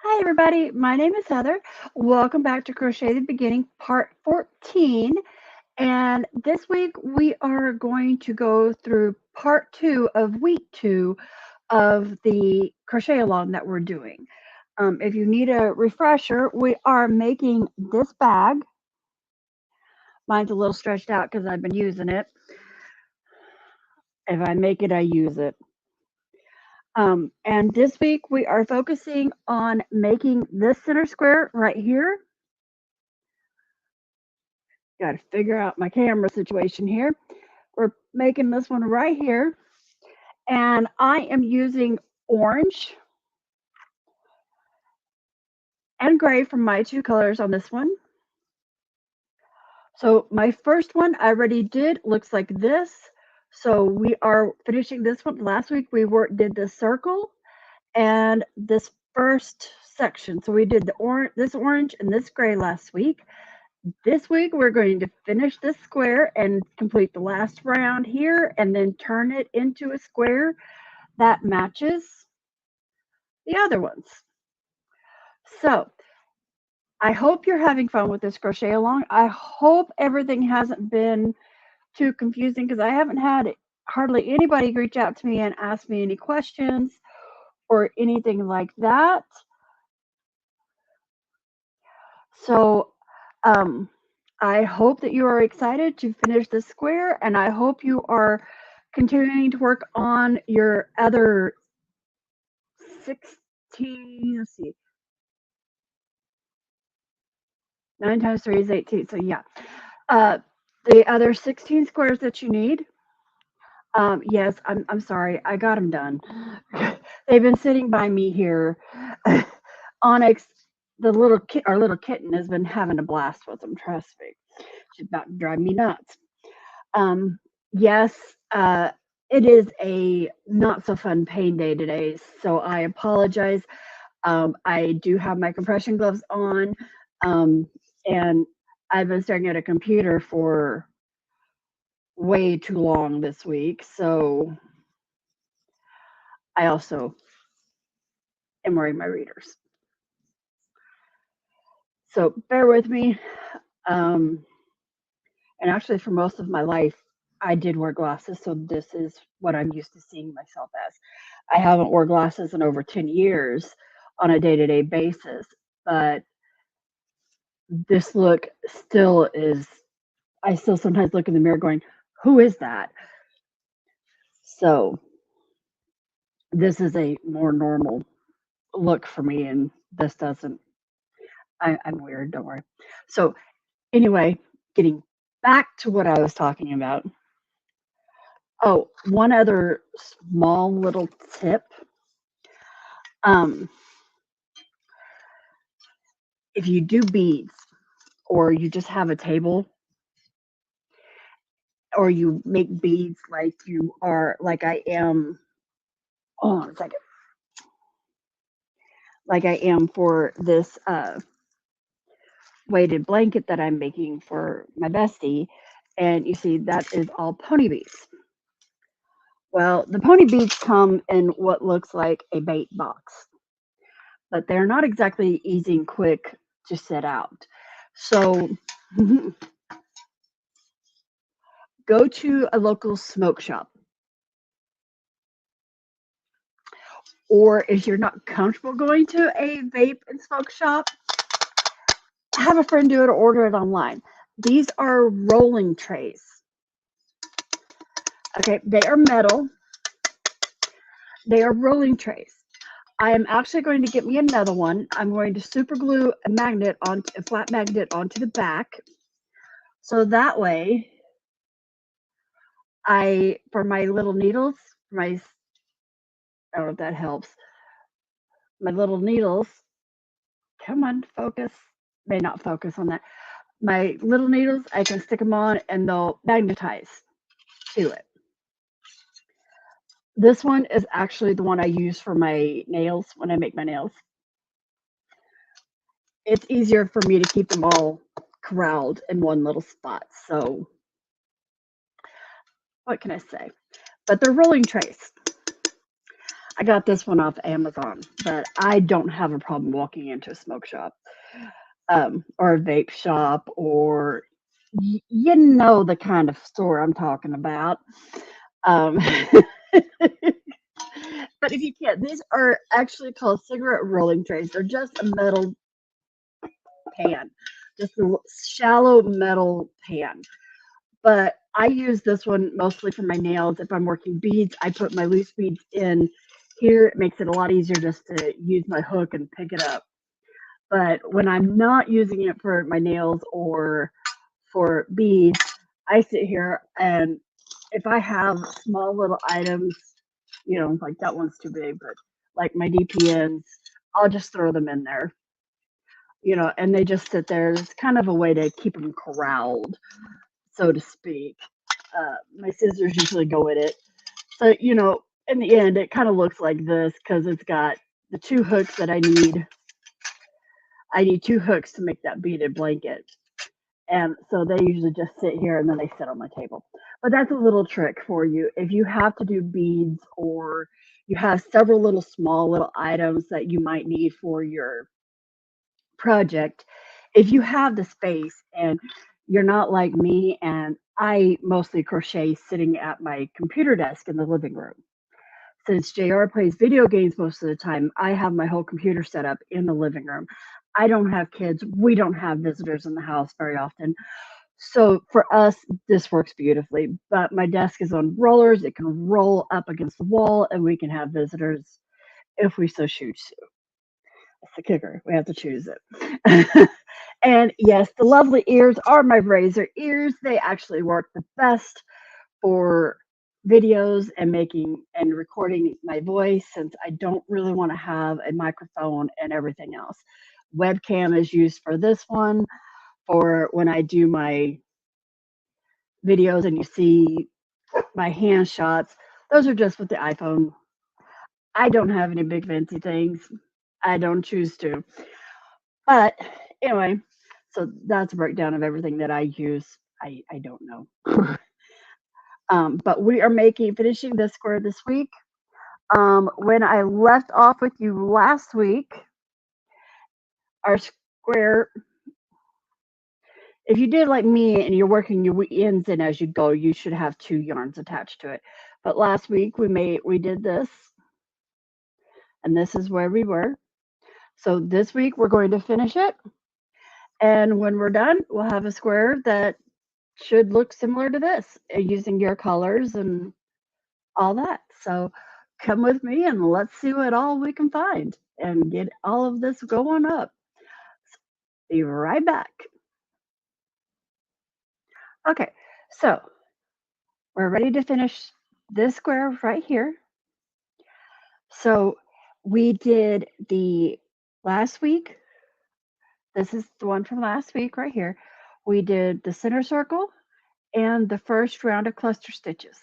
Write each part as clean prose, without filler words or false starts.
Hi, everybody. My name is Heather. Welcome back to Crochet the Beginning, part 14. And this week we are going to go through part 2 of week 2 of the Crochet-A-Long that we're doing. If you need a refresher, we are making this bag. Mine's a little stretched out because I've been using it. If I make it, I use it. And this week we are focusing on making this center square right here. Got to figure out my camera situation here. We're making this one right here. And I am using orange and gray from my two colors on this one. So my first one I already did, looks like this. So we are finishing this one. Last week we did the circle and this first section. So we did this orange and this gray last week. This week we're going to finish this square and complete the last round here and then turn it into a square that matches the other ones. So I hope you're having fun with this crochet along. I hope everything hasn't been too confusing because I haven't had hardly anybody reach out to me and ask me any questions or anything like that. So I hope that you are excited to finish this square, and I hope you are continuing to work on your other 16, let's see, 9 times 3 is 18. So yeah, uh, the other 16 squares that you need. Yes, I'm sorry, I got them done. They've been sitting by me here. Onyx, our little kitten, has been having a blast with them. Trust me, she's about to drive me nuts. Um, yes, it is a not so fun pain day today, so I apologize. I do have my compression gloves on, and I've been staring at a computer for way too long this week, so I also am wearing my readers. So bear with me. Um, and actually, for most of my life, I did wear glasses, so this is what I'm used to seeing myself as. I haven't worn glasses in over 10 years on a day-to-day basis, but this look still is, I still sometimes look in the mirror going, who is that? So this is a more normal look for me, and this doesn't, I'm weird, don't worry. So anyway, getting back to what I was talking about. Oh, one other small little tip. Um, if you do beads or you just have a table or you make beads like you are, like I am, hold on a second, like I am for this weighted blanket that I'm making for my bestie. And you see, that is all pony beads. Well, the pony beads come in what looks like a bait box, but they're not exactly easy and quick to set out. So go to a local smoke shop. Or if you're not comfortable going to a vape and smoke shop, have a friend do it or order it online. These are rolling trays. Okay, they are metal. They are rolling trays. I am actually going to get me another one. I'm going to super glue a flat magnet onto the back. So that way, for my little needles, I don't know if that helps. My little needles, come on, focus. May not focus on that. My little needles, I can stick them on and they'll magnetize to it. This one is actually the one I use for my nails when I make my nails. It's easier for me to keep them all corralled in one little spot. So what can I say? But they're rolling trays. I got this one off Amazon, but I don't have a problem walking into a smoke shop, or a vape shop, or you know the kind of store I'm talking about. Um, but if you can't, these are actually called cigarette rolling trays. They're just a metal pan, just a shallow metal pan. But I use this one mostly for my nails. If I'm working beads, I put my loose beads in here. It makes it a lot easier just to use my hook and pick it up. But when I'm not using it for my nails or for beads, I sit here and if I have small little items, like that one's too big, but like my DPNs, I'll just throw them in there, and they just sit there. It's kind of a way to keep them corralled, so to speak. My scissors usually go with it. So, in the end, it kind of looks like this because it's got the two hooks that I need. I need two hooks to make that beaded blanket. And so they usually just sit here and then they sit on my table. But that's a little trick for you. If you have to do beads or you have several little small little items that you might need for your project, if you have the space and you're not like me and I mostly crochet sitting at my computer desk in the living room. Since JR plays video games most of the time, I have my whole computer set up in the living room. I don't have kids. We don't have visitors in the house very often. So for us, this works beautifully. But my desk is on rollers. It can roll up against the wall and we can have visitors if we so choose to. That's the kicker. We have to choose it. And yes, the lovely ears are my razor ears. They actually work the best for videos and making and recording my voice since I don't really want to have a microphone and everything else. Webcam is used for this one for when I do my videos and you see my hand shots. Those are just with the iPhone. I don't have any big fancy things. I don't choose to. But anyway, so that's a breakdown of everything that I use. I don't know. But we are finishing this square this week. When I left off with you last week, our square, if you did like me and you're working your ends in as you go, you should have two yarns attached to it. But last week we did this, and this is where we were. So this week we're going to finish it, and when we're done, we'll have a square that should look similar to this, using your colors and all that. So come with me and let's see what all we can find and get all of this going up. Be right back. Okay, so we're ready to finish this square right here. So we did the last week. This is the one from last week right here. We did the center circle and the first round of cluster stitches.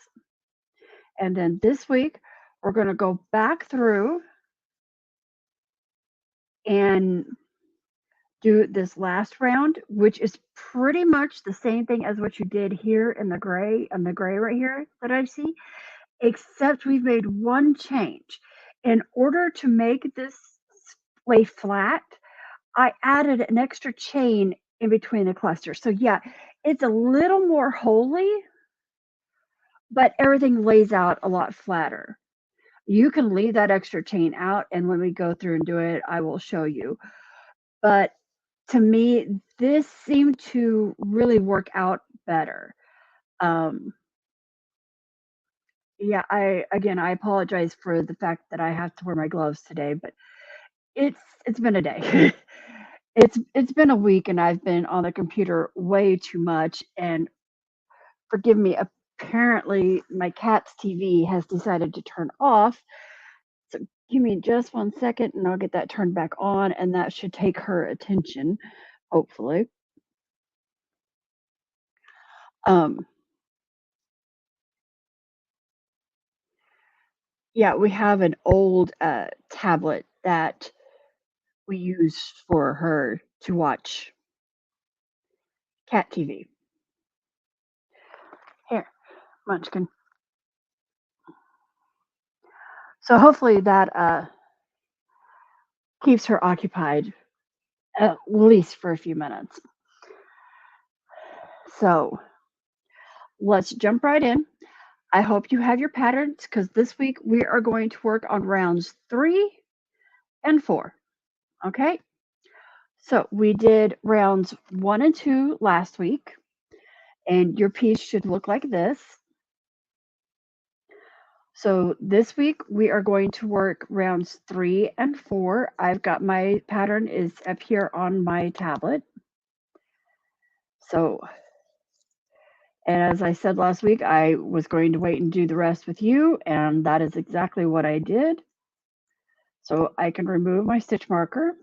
And then this week, we're going to go back through and do this last round, which is pretty much the same thing as what you did here in the gray, and the gray right here that I see, except we've made one change. In order to make this lay flat, I added an extra chain in between the clusters. So yeah, it's a little more holy, but everything lays out a lot flatter. You can leave that extra chain out, and when we go through and do it, I will show you. But to me, this seemed to really work out better. Um, yeah, I apologize for the fact that I have to wear my gloves today, but it's been a day. It's been a week, and I've been on the computer way too much. And forgive me, apparently my cat's TV has decided to turn off. So give me just 1 second, and I'll get that turned back on, and that should take her attention, hopefully. Um, yeah, we have an old tablet that we use for her to watch cat TV. Here, Munchkin. So hopefully that keeps her occupied at least for a few minutes. So let's jump right in. I hope you have your patterns because this week we are going to work on rounds 3 and 4. Okay, so we did rounds 1 and 2 last week, and your piece should look like this. So this week we are going to work rounds 3 and 4. I've got my pattern is up here on my tablet. So, and as I said last week, I was going to wait and do the rest with you, and that is exactly what I did. So I can remove my stitch marker.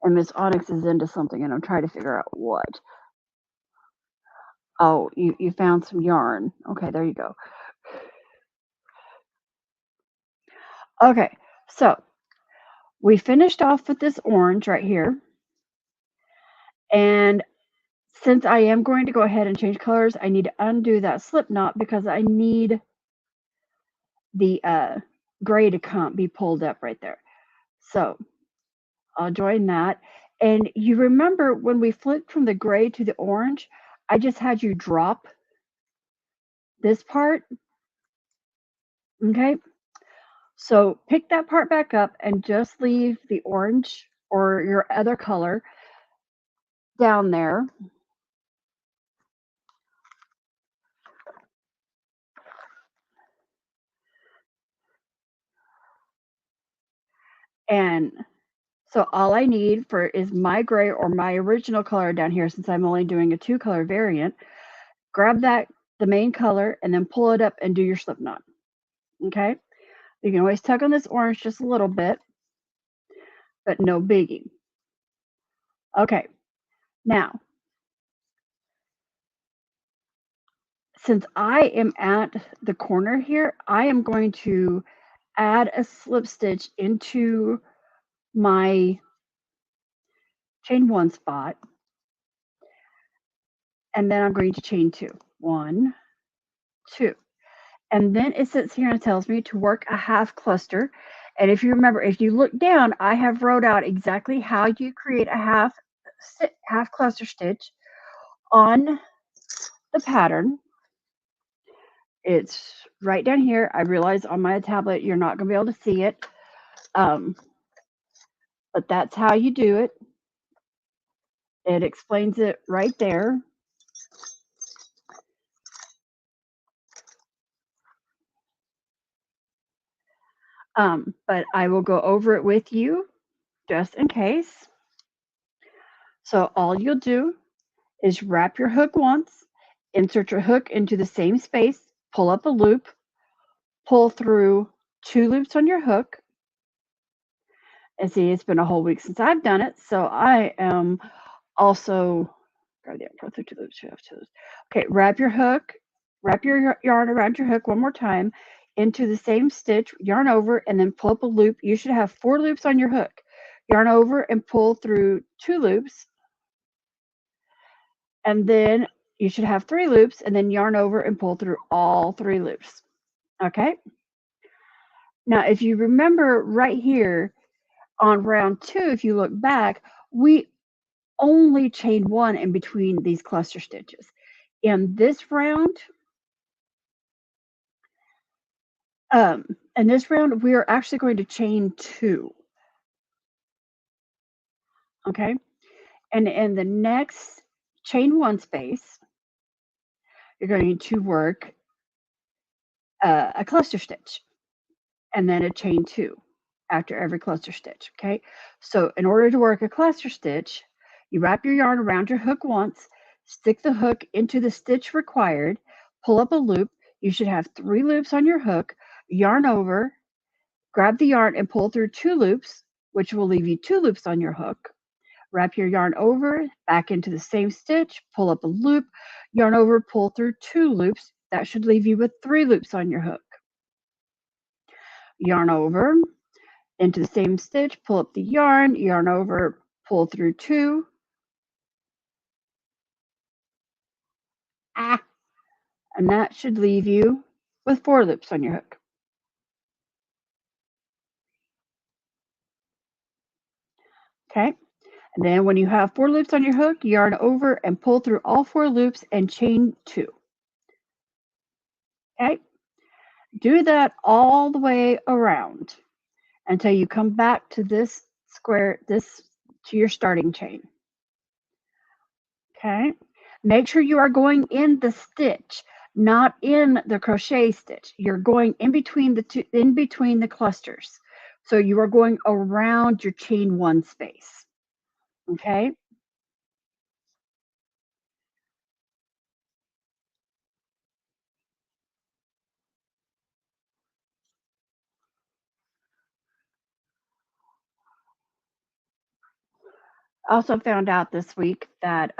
And Miss Onyx is into something, and I'm trying to figure out what. Oh, you found some yarn. Okay, there you go. Okay, so we finished off with this orange right here. And since I am going to go ahead and change colors, I need to undo that slip knot because I need the gray to be pulled up right there. So I'll join that. And you remember when we flipped from the gray to the orange, I just had you drop this part. Okay. So pick that part back up and just leave the orange or your other color down there. And so all I need for is my gray or my original color down here, since I'm only doing a 2-color variant. Grab that, the main color, and then pull it up and do your slip knot. Okay? You can always tug on this orange just a little bit, but no biggie. Okay, now, since I am at the corner here, I am going to add a slip stitch into my chain 1 spot, and then I'm going to chain 2. 1, 2. And then it sits here and tells me to work a half cluster. And if you remember, if you look down, I have wrote out exactly how you create a half cluster stitch on the pattern. It's right down here. I realize on my tablet you're not going to be able to see it, but that's how you do it. It explains it right there. But I will go over it with you just in case. So all you'll do is wrap your hook once, insert your hook into the same space, pull up a loop, pull through 2 loops on your hook. And see, it's been a whole week since I've done it, so I am also pull through 2 loops. Okay, wrap your yarn around your hook one more time into the same stitch, yarn over, and then pull up a loop. You should have 4 loops on your hook. Yarn over and pull through 2 loops, and then you should have 3 loops, and then yarn over and pull through all 3 loops. Okay? Now, if you remember right here on round 2, if you look back, we only chained 1 in between these cluster stitches. In this round, we are actually going to chain 2. Okay? And in the next chain 1 space, you're going to work a cluster stitch and then a chain 2 after every cluster stitch. Okay? So in order to work a cluster stitch, you wrap your yarn around your hook once, stick the hook into the stitch required, pull up a loop. You should have 3 loops on your hook, yarn over, grab the yarn and pull through 2 loops, which will leave you 2 loops on your hook. Wrap your yarn over, back into the same stitch, pull up a loop, yarn over, pull through 2 loops. That should leave you with 3 loops on your hook. Yarn over, into the same stitch, pull up the yarn over, pull through 2. and that should leave you with 4 loops on your hook. Okay, and then when you have 4 loops on your hook, yarn over and pull through all 4 loops and chain 2. Okay, do that all the way around until you come back to this square, to your starting chain. Okay, make sure you are going in the stitch, not in the crochet stitch. You're going in between the clusters. So you are going around your chain 1 space. Okay, I also found out this week that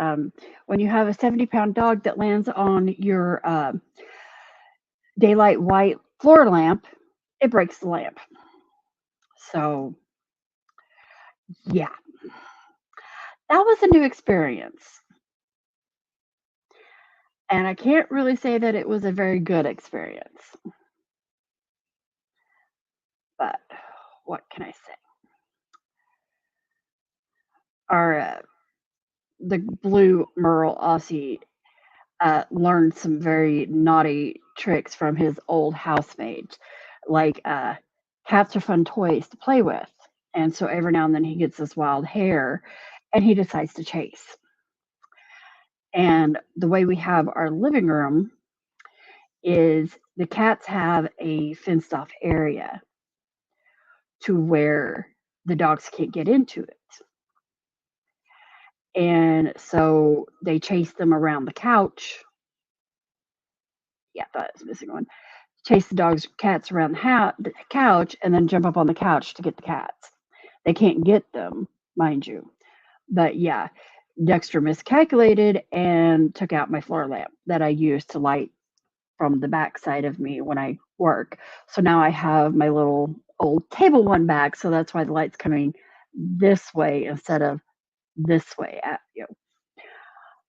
when you have a 70-pound dog that lands on your daylight white floor lamp, it breaks the lamp. So, yeah, that was a new experience. And I can't really say that it was a very good experience. But what can I say? The blue Merle Aussie learned some very naughty tricks from his old housemates. Like cats are fun toys to play with. And so every now and then he gets this wild hair and he decides to chase. And the way we have our living room is the cats have a fenced off area to where the dogs can't get into it. And so they chase them around the couch. Yeah, I thought I was missing one. Chase the cats around the couch and then jump up on the couch to get the cats. They can't get them, mind you. But yeah, Dexter miscalculated and took out my floor lamp that I use to light from the back side of me when I work. So now I have my little old table one back, so that's why the light's coming this way instead of this way at you.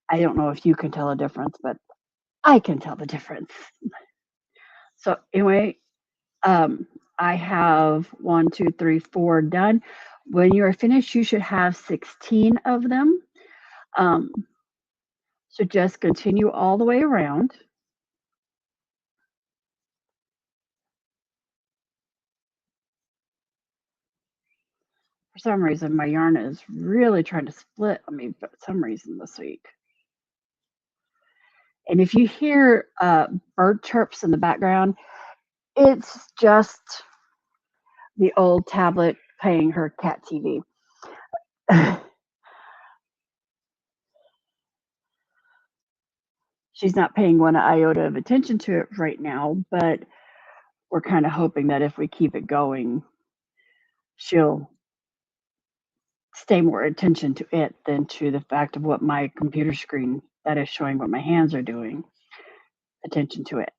I don't know if you can tell a difference, but I can tell the difference. So anyway, I have 1, 2, 3, 4 done. When you are finished, you should have 16 of them. So just continue all the way around. For some reason, my yarn is really trying to split on me for some reason this week. And if you hear bird chirps in the background, it's just the old tablet playing her cat TV. She's not paying one iota of attention to it right now, but we're kind of hoping that if we keep it going, she'll stay more attention to it than to the fact of what my computer screen that is showing what my hands are doing, attention to it.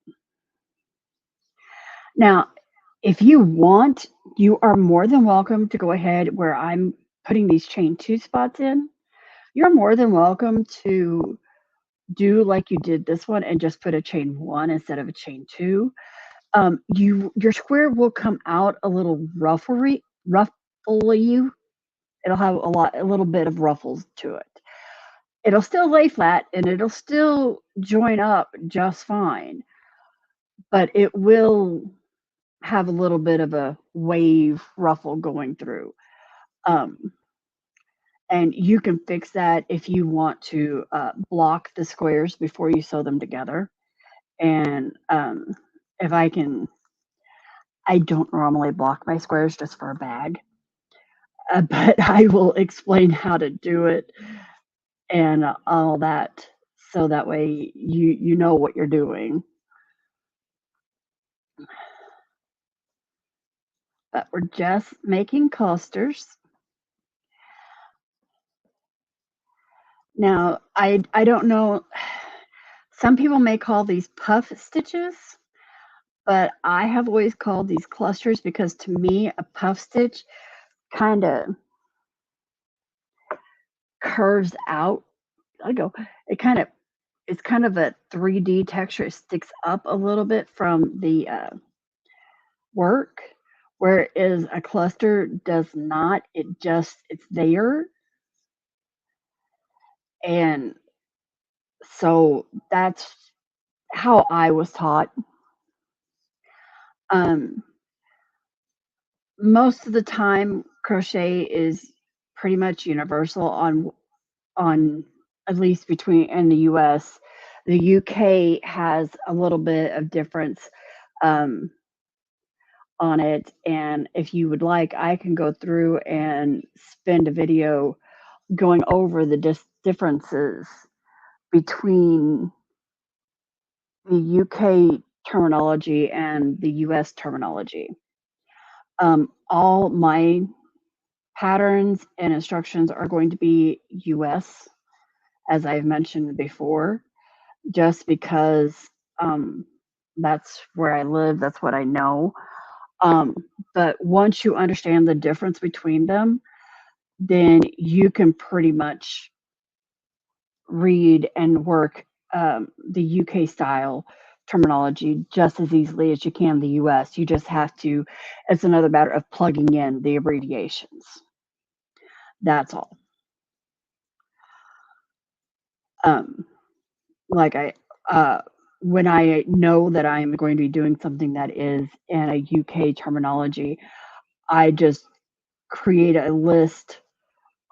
Now, if you want, you are more than welcome to go ahead where I'm putting these chain 2 spots in. You're more than welcome to do like you did this one and just put a chain 1 instead of a chain 2. Your square will come out a little ruffly. It'll have a little bit of ruffles to it. It'll still lay flat and it'll still join up just fine, but it will have a little bit of a wave ruffle going through. And you can fix that if you want to block the squares before you sew them together. And if I don't normally block my squares just for a bag, but I will explain how to do it and all that, so that way you know what you're doing. But we're just making clusters. Now, I don't know, some people may call these puff stitches, but I have always called these clusters because to me, a puff stitch kind of curves out. It kind of it's kind of a 3D texture. It sticks up a little bit from the work, whereas a cluster does not. It's there. And so that's how I was taught. Um, most of the time, crochet is pretty much universal on at least between in the US. The UK has a little bit of difference um, on it, and if you would like, I can go through and spend a video going over the differences between the UK terminology and the US terminology. All my patterns and instructions are going to be US, as I've mentioned before, just because um, that's where I live, that's what I know. Um, but once you understand the difference between them, then you can pretty much read and work the UK style terminology just as easily as you can the US. You just have to, it's another matter of plugging in the abbreviations. That's all. Um, like when I know that I'm going to be doing something that is in a UK terminology, I just create a list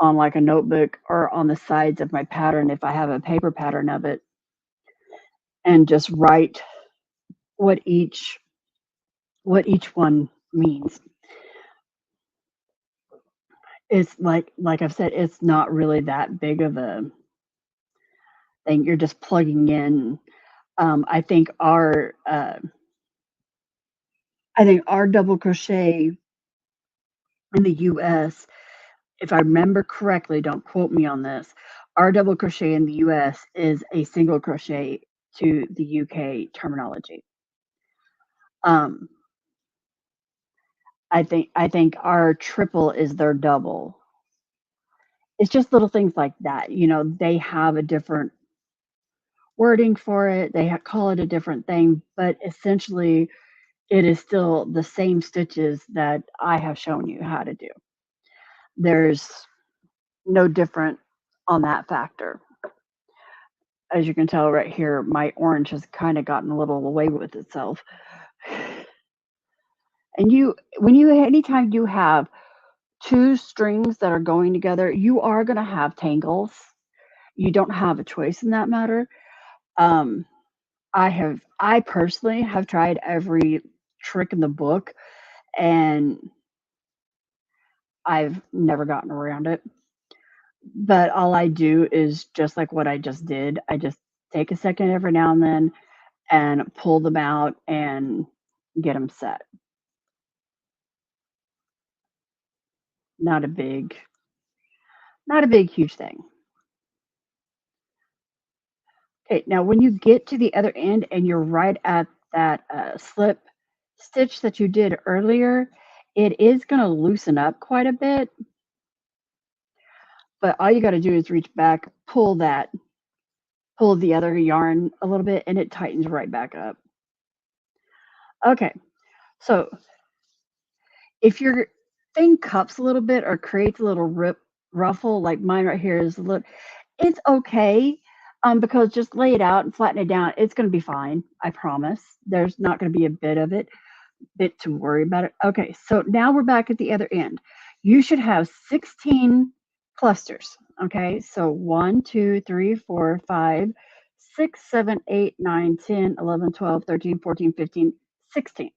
on like a notebook or on the sides of my pattern if I have a paper pattern of it, and just write what each one means. It's like I've said, it's not really that big of a thing. You're just plugging in. I think our double crochet in the US, if I remember correctly, don't quote me on this, our double crochet in the US is a single crochet to the UK terminology. Um, I think our triple is their double. It's just little things like that. They have a different wording for it. They call it a different thing, but essentially it is still the same stitches that I have shown you how to do. There's no different on that factor. As you can tell right here, my orange has kind of gotten a little away with itself. And anytime you have two strings that are going together, you are going to have tangles. You don't have a choice in that matter. Um, I personally have tried every trick in the book, and I've never gotten around it. But all I do is just like what I just did. I just take a second every now and then and pull them out and get them set. Not a big, huge thing. Okay, now when you get to the other end and you're right at that slip stitch that you did earlier, it is going to loosen up quite a bit. But all you got to do is reach back, pull the other yarn a little bit, and it tightens right back up. Okay, so if your thing cups a little bit or creates a little ruffle, like mine right here is a little, it's okay. Because just lay it out and flatten it down. It's going to be fine. I promise. There's not going to be a bit to worry about it. Okay, so now we're back at the other end. You should have 16 clusters. Okay, so 1, 2, 3, 4, 5, 6, 7, 8, 9, 10, 11, 12, 13, 14, 15, 16.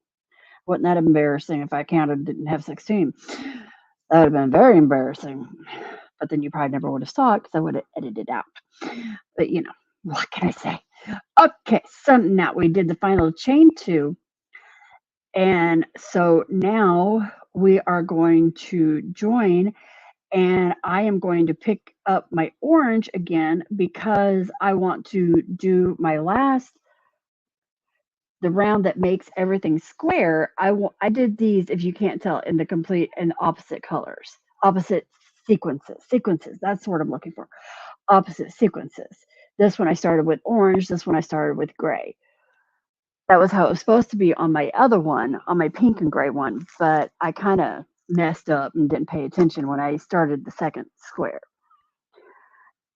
Wasn't that embarrassing if I counted didn't have 16? That would have been very embarrassing. But then you probably never would have saw it because I would have edited it out. But what can I say? Okay, so now we did the final chain 2. And so now we are going to join, and I am going to pick up my orange again because I want to do my the round that makes everything square. I did these, if you can't tell, in the complete and opposite colors, opposite sequences. That's what I'm looking for. Opposite sequences. This one I started with orange, this one I started with gray. That was how it was supposed to be on my other one, on my pink and gray one, but I kind of messed up and didn't pay attention when I started the second square.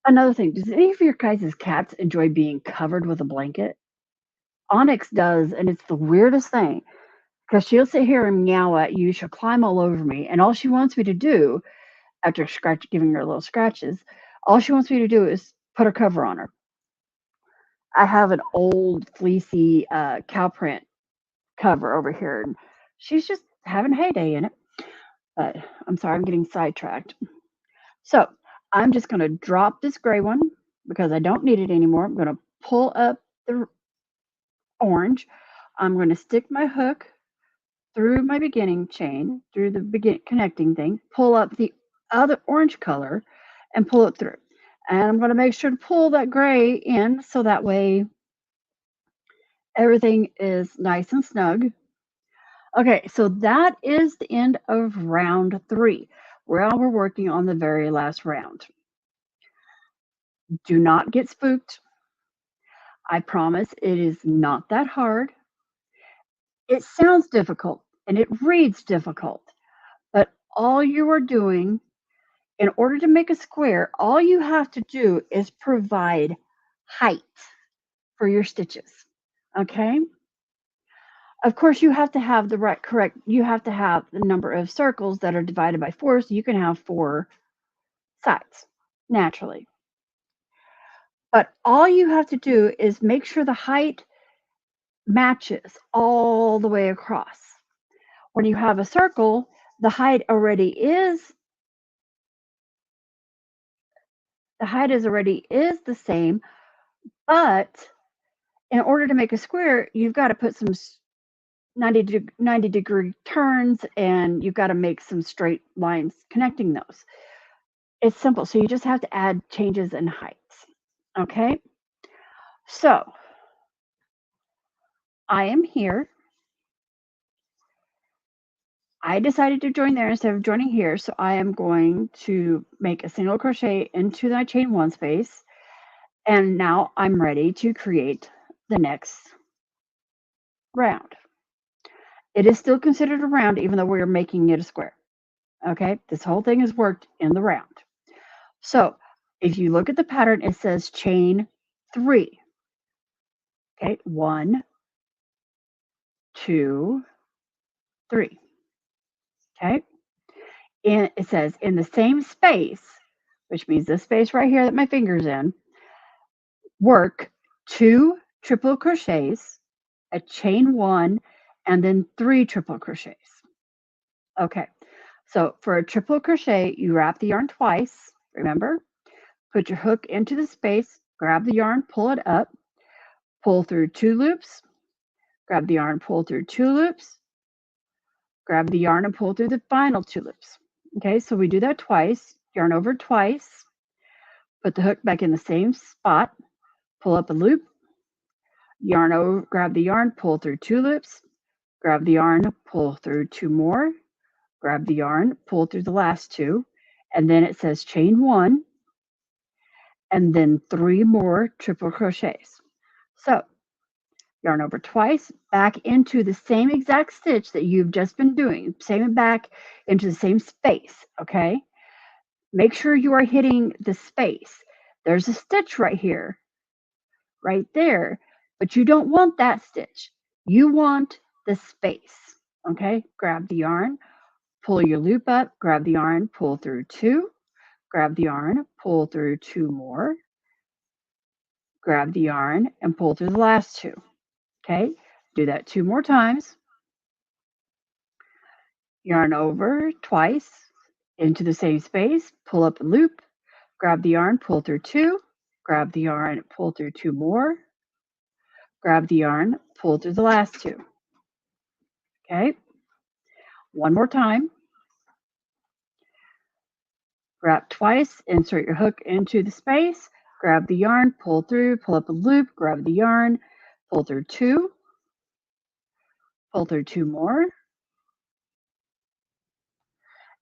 Another thing, does any of your guys' cats enjoy being covered with a blanket? Onyx does, and it's the weirdest thing because she'll sit here and meow at you. She'll climb all over me, and all she wants me to do, after giving her little scratches, all she wants me to do is put her cover on her. I have an old fleecy cow print cover over here, and she's just having a heyday in it. But I'm sorry, I'm getting sidetracked. So I'm just going to drop this gray one because I don't need it anymore. I'm going to pull up the orange. I'm going to stick my hook through my beginning chain, through the connecting thing, pull up the other orange color and pull it through. And I'm going to make sure to pull that gray in so that way everything is nice and snug. Okay, so that is the end of round 3. Now we're working on the very last round. Do not get spooked. I promise it is not that hard. It sounds difficult and it reads difficult, but all you are doing in order to make a square, all you have to do is provide height for your stitches. Okay? Of course, you have to have you have to have the number of circles that are divided by 4 so you can have 4 sides naturally. But all you have to do is make sure the height matches all the way across. When you have a circle, the height already is the same, but in order to make a square, you've got to put some 90-degree turns and you've got to make some straight lines connecting those. It's simple. So you just have to add changes in heights. Okay? So I am here. I decided to join there instead of joining here. So I am going to make a single crochet into my chain 1 space. And now I'm ready to create the next round. It is still considered a round even though we're making it a square. Okay, this whole thing is worked in the round. So if you look at the pattern, it says chain 3. Okay, 1, 2, 3. Okay, and it says in the same space, which means this space right here that my finger's in, work 2 triple crochets, a chain 1, and then 3 triple crochets. Okay, so for a triple crochet, you wrap the yarn twice, remember? Put your hook into the space, grab the yarn, pull it up, pull through 2 loops, grab the yarn, pull through 2 loops, grab the yarn and pull through the final 2 loops. Okay, so we do that twice, yarn over twice, put the hook back in the same spot, pull up a loop, yarn over, grab the yarn, pull through 2 loops, grab the yarn, pull through 2 more, grab the yarn, pull through the last 2, and then it says chain 1, and then 3 more triple crochets. So yarn over twice, back into the same exact stitch that you've just been doing, same back into the same space, okay? Make sure you are hitting the space. There's a stitch right here, right there, but you don't want that stitch. You want the space, okay? Grab the yarn, pull your loop up, grab the yarn, pull through 2, grab the yarn, pull through 2 more, grab the yarn, and pull through the last 2, okay? Do that 2 more times. Yarn over twice into the same space, pull up a loop, grab the yarn, pull through 2, grab the yarn, pull through 2 more, grab the yarn, pull through the last 2. Okay, one more time. Wrap twice, insert your hook into the space, grab the yarn, pull through, pull up a loop, grab the yarn, pull through 2, pull through 2 more,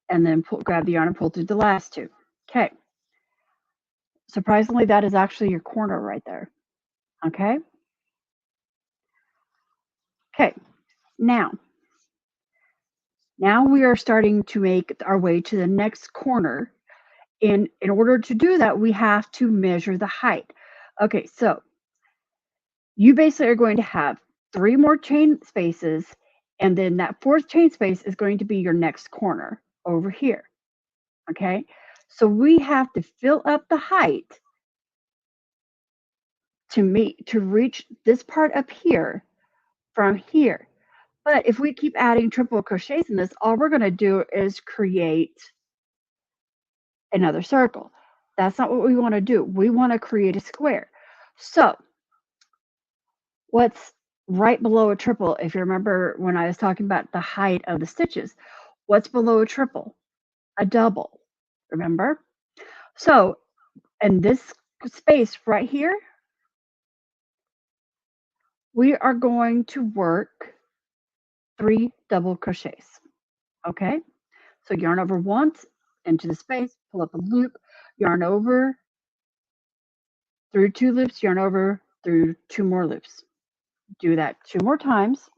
and then grab the yarn and pull through the last 2. Okay. Surprisingly, that is actually your corner right there. Okay. Okay. Now, now we are starting to make our way to the next corner. In order to do that, we have to measure the height. Okay, so you basically are going to have 3 more chain spaces, and then that 4th chain space is going to be your next corner over here, okay? So we have to fill up the height to reach this part up here from here. But if we keep adding triple crochets in this, all we're gonna do is create another circle. That's not what we wanna do. We wanna create a square. So what's right below a triple, if you remember when I was talking about the height of the stitches, what's below a triple? A double, remember? So in this space right here, we are going to work 3 double crochets, okay? So yarn over once into the space, pull up a loop, yarn over through 2 loops, yarn over through 2 more loops. Do that 2 more times.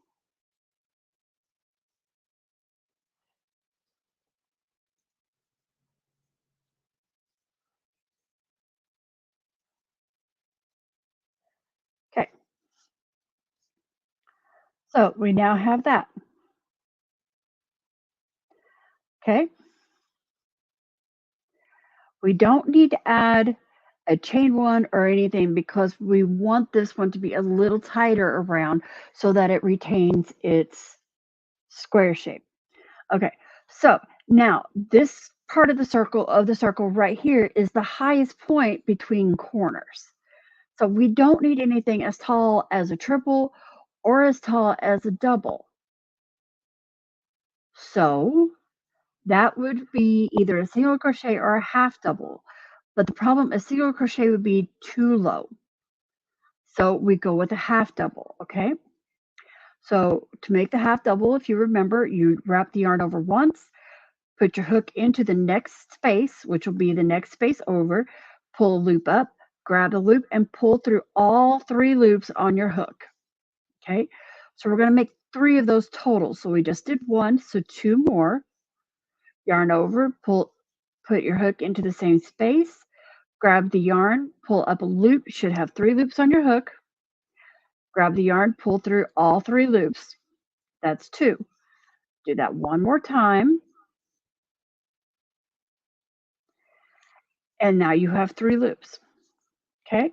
Okay. So we now have that. Okay. We don't need to add a chain one or anything because we want this one to be a little tighter around so that it retains its square shape. Okay, so now this part of the circle right here is the highest point between corners. So we don't need anything as tall as a triple or as tall as a double. So that would be either a single crochet or a half double. But the problem, a single crochet would be too low. So we go with a half double, okay? So to make the half double, if you remember, you wrap the yarn over once, put your hook into the next space, which will be the next space over, pull a loop up, grab the loop, and pull through all 3 loops on your hook, okay? So we're gonna make 3 of those total. So we just did 1, so 2 more. Yarn over, put your hook into the same space, grab the yarn, pull up a loop, should have 3 loops on your hook, grab the yarn, pull through all 3 loops. That's 2. Do that one more time, and now you have 3 loops, okay?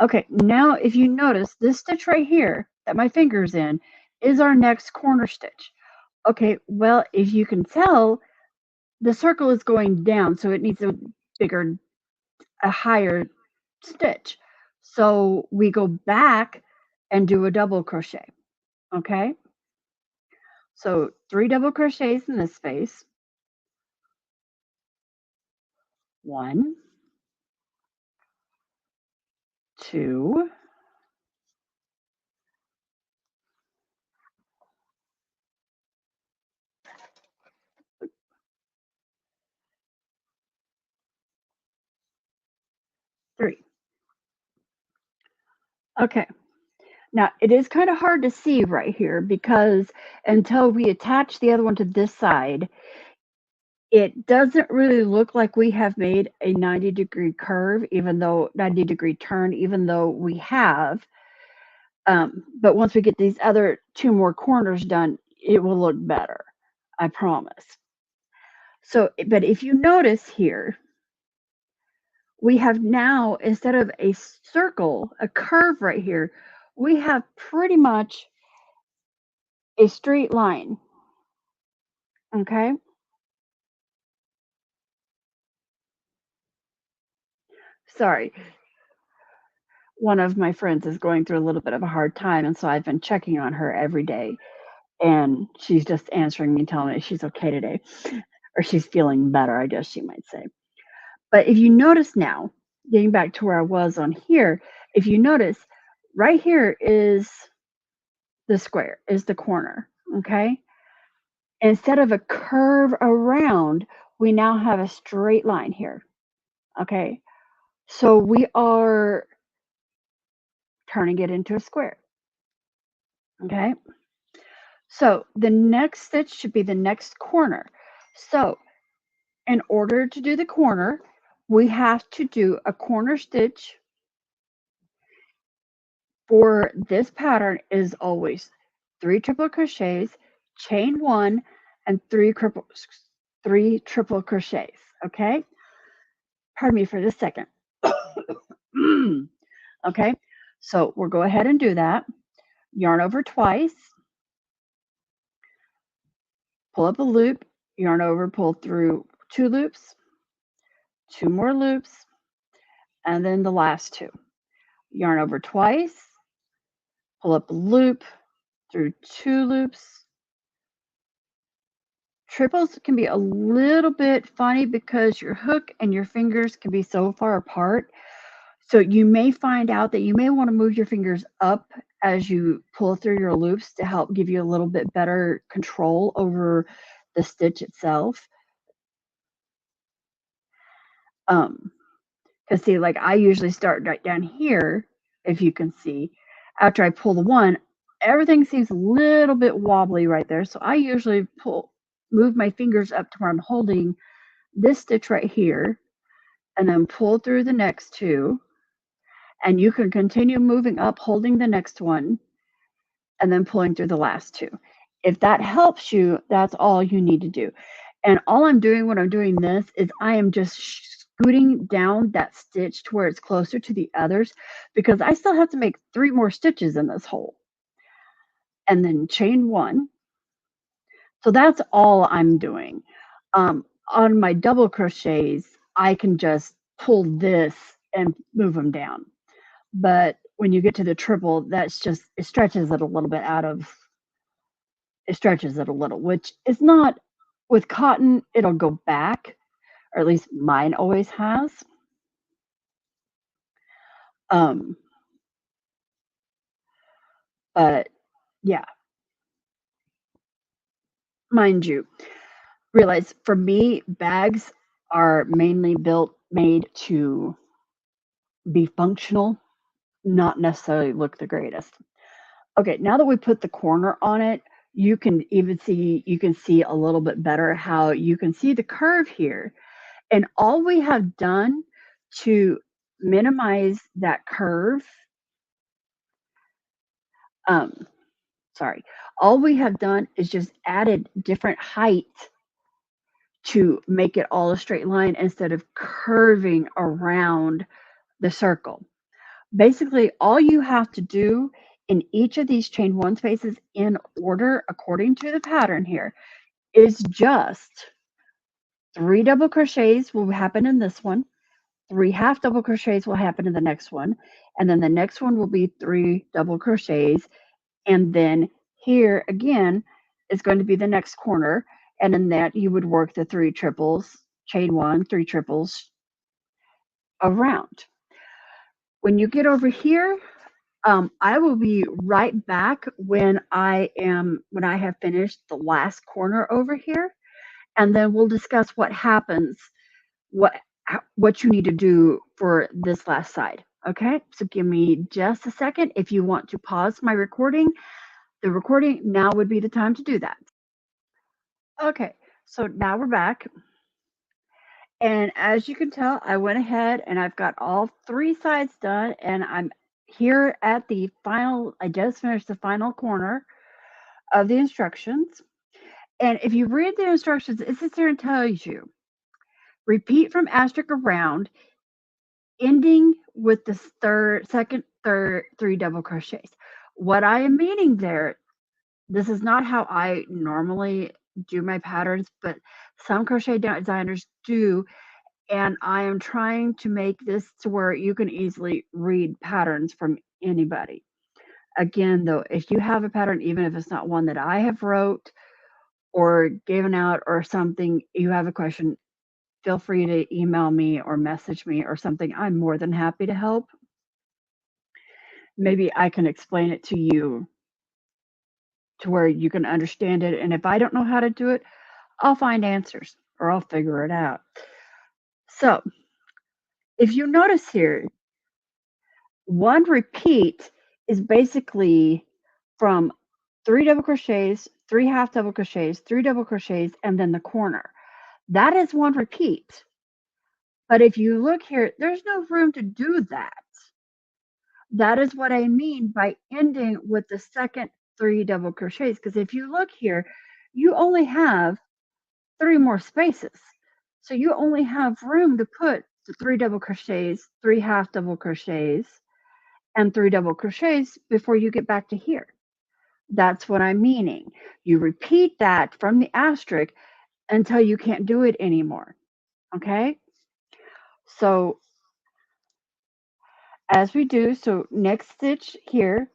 Okay, now if you notice, this stitch right here that my finger's in is our next corner stitch. Okay, well, if you can tell, the circle is going down, so it needs a higher stitch. So we go back and do a double crochet, okay? So 3 double crochets in this space. 1, 2, 3. Okay. Now, it is kind of hard to see right here because until we attach the other one to this side, it doesn't really look like we have made a 90-degree curve, even though 90-degree turn, even though we have. But once we get these other 2 more corners done, it will look better. I promise. So, but if you notice here, we have now, instead of a circle, a curve right here, we have pretty much a straight line. Okay. Sorry. One of my friends is going through a little bit of a hard time, and so I've been checking on her every day, and she's just answering me, telling me she's okay today, or she's feeling better, I guess you might say. But if you notice now, getting back to where I was on here, if you notice, right here is the square, is the corner, okay? Instead of a curve around, we now have a straight line here. Okay, so we are turning it into a square. Okay, so the next stitch should be the next corner. So in order to do the corner, we have to do a corner stitch for this pattern is always 3 triple crochets, chain 1, and 3 triple crochets, okay? Pardon me for this second. Okay, so we'll go ahead and do that. Yarn over twice, pull up a loop, yarn over, pull through 2 loops, 2 more loops, and then the last 2. Yarn over twice, pull up a loop through 2 loops. Triples can be a little bit funny because your hook and your fingers can be so far apart. So you may find out that you may want to move your fingers up as you pull through your loops to help give you a little bit better control over the stitch itself. Because see, like I usually start right down here, if you can see, after I pull the one, everything seems a little bit wobbly right there. So I usually move my fingers up to where I'm holding this stitch right here and then pull through the next 2, and you can continue moving up holding the next one and then pulling through the last 2. If that helps you, that's all you need to do. And all I'm doing when I'm doing this is I am just scooting down that stitch to where it's closer to the others because I still have to make 3 more stitches in this hole. And then chain 1. So that's all I'm doing. On my double crochets, I can just pull this and move them down. But when you get to the triple, that's just, it stretches it a little bit it stretches it a little, which is not, with cotton, it'll go back, or at least mine always has. Um, but yeah, mind you, realize for me, bags are mainly made to be functional, not necessarily look the greatest. Okay, now that we put the corner on it, you can see a little bit better how you can see the curve here. And all we have done to minimize that curve, um, sorry, all we have done is just added different height to make it all a straight line instead of curving around the circle. Basically, all you have to do in each of these chain 1 spaces in order according to the pattern here is just 3 double crochets will happen in this one, 3 half double crochets will happen in the next one, and then the next one will be 3 double crochets, and then here again is going to be the next corner, and in that you would work the 3 triples, chain 1, 3 triples around. When you get over here, I will be right back when I have finished the last corner over here, and then we'll discuss what happens, what you need to do for this last side. Okay, so give me just a second. If you want to pause my recording, the recording now would be the time to do that. Okay, so now we're back. And as you can tell, I went ahead and I've got all 3 sides done, and I'm here at the final, I just finished the final corner of the instructions. And if you read the instructions, it sits there and tells you, repeat from asterisk around, ending with the second, third, 3 double crochets. What I am meaning there, this is not how I normally do my patterns, but some crochet designers do, and I am trying to make this to where you can easily read patterns from anybody. Again, though, if you have a pattern, even if it's not one that I have wrote or given out or something, you have a question, feel free to email me or message me or something. I'm more than happy to help. Maybe I can explain it to you to where you can understand it. And if I don't know how to do it, I'll find answers or I'll figure it out. So if you notice here, one repeat is basically from 3 double crochets, 3 half double crochets, 3 double crochets, and then the corner. That is one repeat. But if you look here, there's no room to do that. That is what I mean by ending with the second 3 double crochets. Because if you look here, you only have 3 more spaces. So you only have room to put the 3 double crochets, 3 half double crochets, and 3 double crochets before you get back to here. That's what I'm meaning. You repeat that from the asterisk until you can't do it anymore. Okay? So as we do, so next stitch here,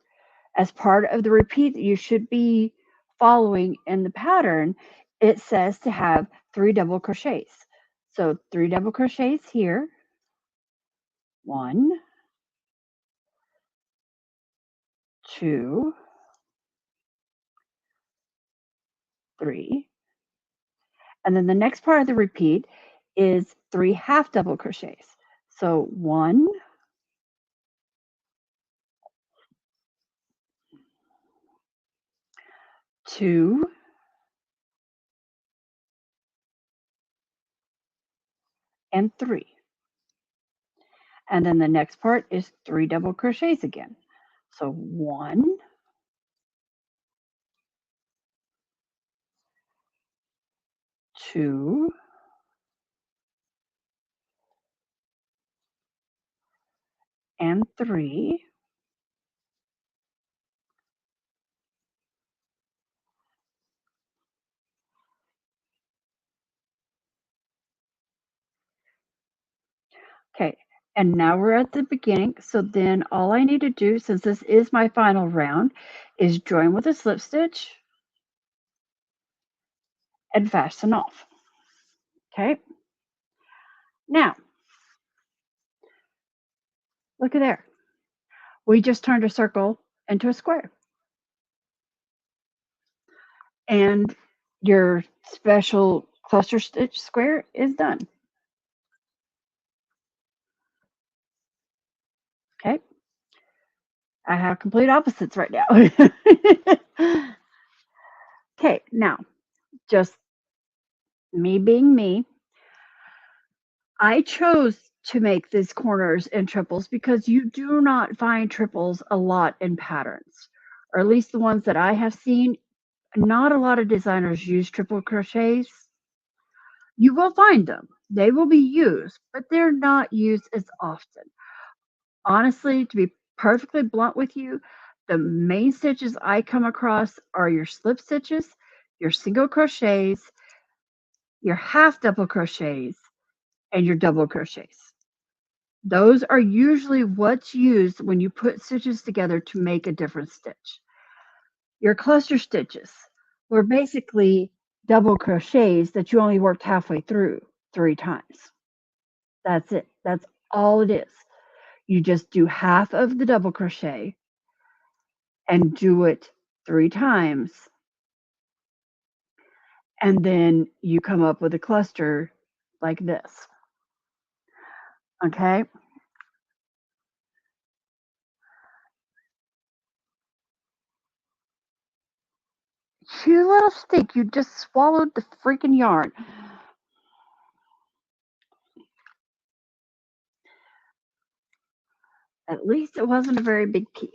as part of the repeat that you should be following in the pattern, it says to have 3 double crochets. So 3 double crochets here, 1, 2, 3. And then the next part of the repeat is 3 half double crochets. So 1, 2, and 3. And then the next part is 3 double crochets again. So 1, 2, and 3. Okay, and now we're at the beginning. So then all I need to do, since this is my final round, is join with a slip stitch and fasten off. Okay, now look at there. We just turned a circle into a square. And your special cluster stitch square is done. Okay, I have complete opposites right now. Okay, now just me being me, I chose to make these corners in triples because you do not find triples a lot in patterns, or at least the ones that I have seen. Not a lot of designers use triple crochets. You will find them. They will be used, but they're not used as often. Honestly, to be perfectly blunt with you, the main stitches I come across are your slip stitches, your single crochets, your half double crochets, and your double crochets. Those are usually what's used when you put stitches together to make a different stitch. Your cluster stitches were basically double crochets that you only worked halfway through 3 times. That's it. That's all it is. You just do half of the double crochet and do it 3 times. And then you come up with a cluster like this. Okay? You little stick, you just swallowed the freaking yarn. At least it wasn't a very big piece.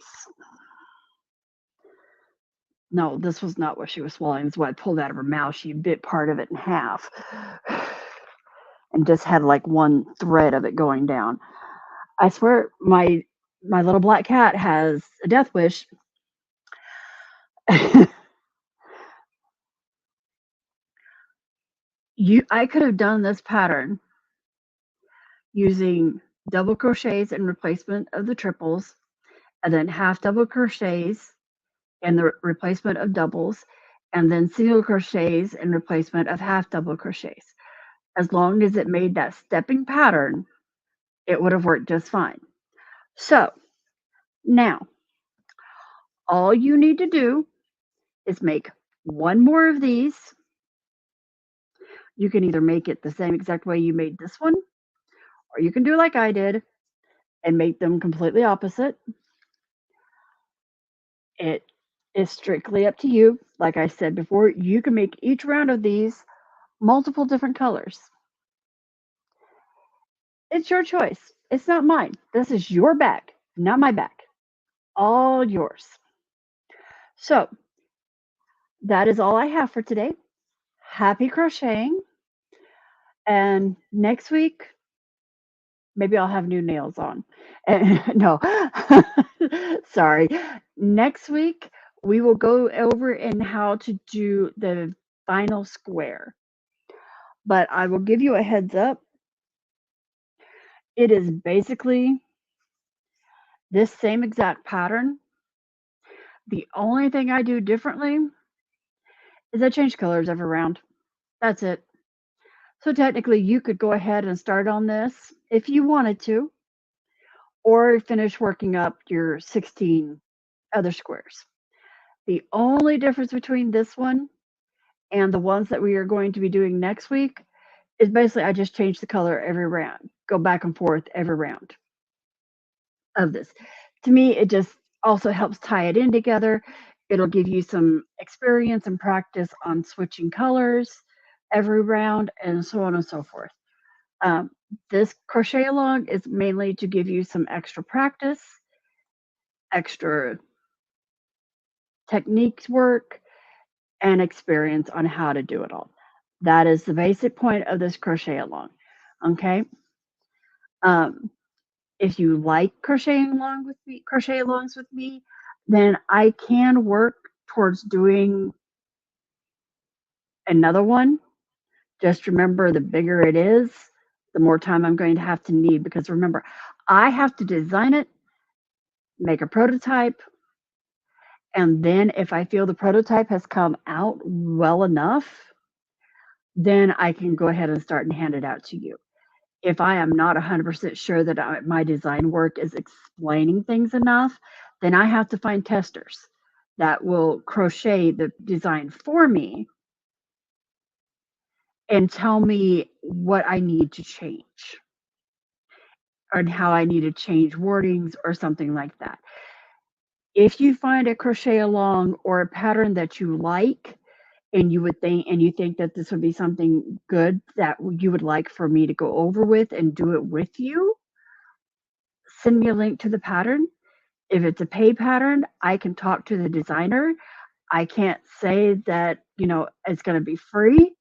No, this was not what she was swallowing. That's why I pulled out of her mouth. She bit part of it in half and just had like one thread of it going down. I swear my little black cat has a death wish. I could have done this pattern using double crochets in replacement of the triples, and then half double crochets in the replacement of doubles, and then single crochets in replacement of half double crochets. As long as it made that stepping pattern, it would have worked just fine. So now all you need to do is make one more of these. You can either make it the same exact way you made this one, or you can do like I did and make them completely opposite. It is strictly up to you. Like I said before, you can make each round of these multiple different colors. It's your choice. It's not mine. This is your bag, not my bag. All yours. So that is all I have for today. Happy crocheting. And next week, maybe I'll have new nails on. No, sorry. Next week, we will go over in how to do the final square. But I will give you a heads up. It is basically this same exact pattern. The only thing I do differently is I change colors every round. That's it. So technically, you could go ahead and start on this if you wanted to, or finish working up your 16 other squares. The only difference between this one and the ones that we are going to be doing next week is basically I just change the color every round, go back and forth every round of this. To me, it just also helps tie it in together. It'll give you some experience and practice on switching colors every round and so on and so forth. Um, this crochet along is mainly to give you some extra practice, extra techniques work, and experience on how to do it all. That is the basic point of this crochet along. Okay. Um, if you like crochet alongs with me, then I can work towards doing another one. Just remember, the bigger it is, the more time I'm going to have to need, because remember, I have to design it, make a prototype, and then if I feel the prototype has come out well enough, then I can go ahead and start and hand it out to you. If I am not 100% sure that my design work is explaining things enough, then I have to find testers that will crochet the design for me and tell me what I need to change and how I need to change wordings or something like that. If you find a crochet along or a pattern that you like, and you think that this would be something good that you would like for me to go over with and do it with you, send me a link to the pattern. If it's a pay pattern, I can talk to the designer. I can't say that, it's going to be free.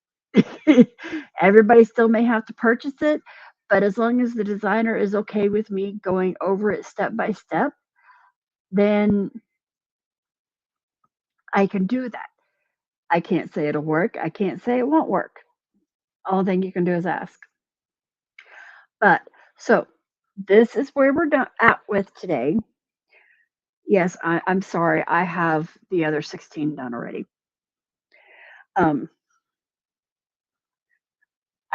Everybody still may have to purchase it, but as long as the designer is okay with me going over it step by step, then I can do that. I can't say it'll work. I can't say it won't work. All thing you can do is ask. But so this is where we're at with today. Yes, I'm sorry. I have the other 16 done already. I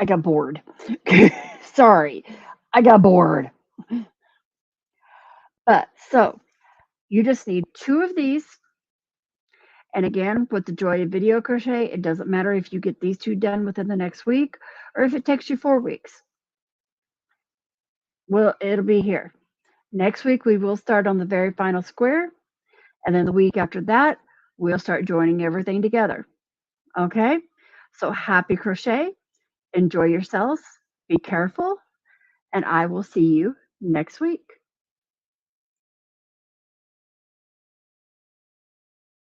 got bored. Sorry, I got bored. But so you just need 2 of these. And again, with the Joy of Video Crochet, it doesn't matter if you get these 2 done within the next week or if it takes you 4 weeks. Well, it'll be here. Next week, we will start on the very final square. And then the week after that, we'll start joining everything together. Okay? So happy crochet. Enjoy yourselves. Be careful. And I will see you next week.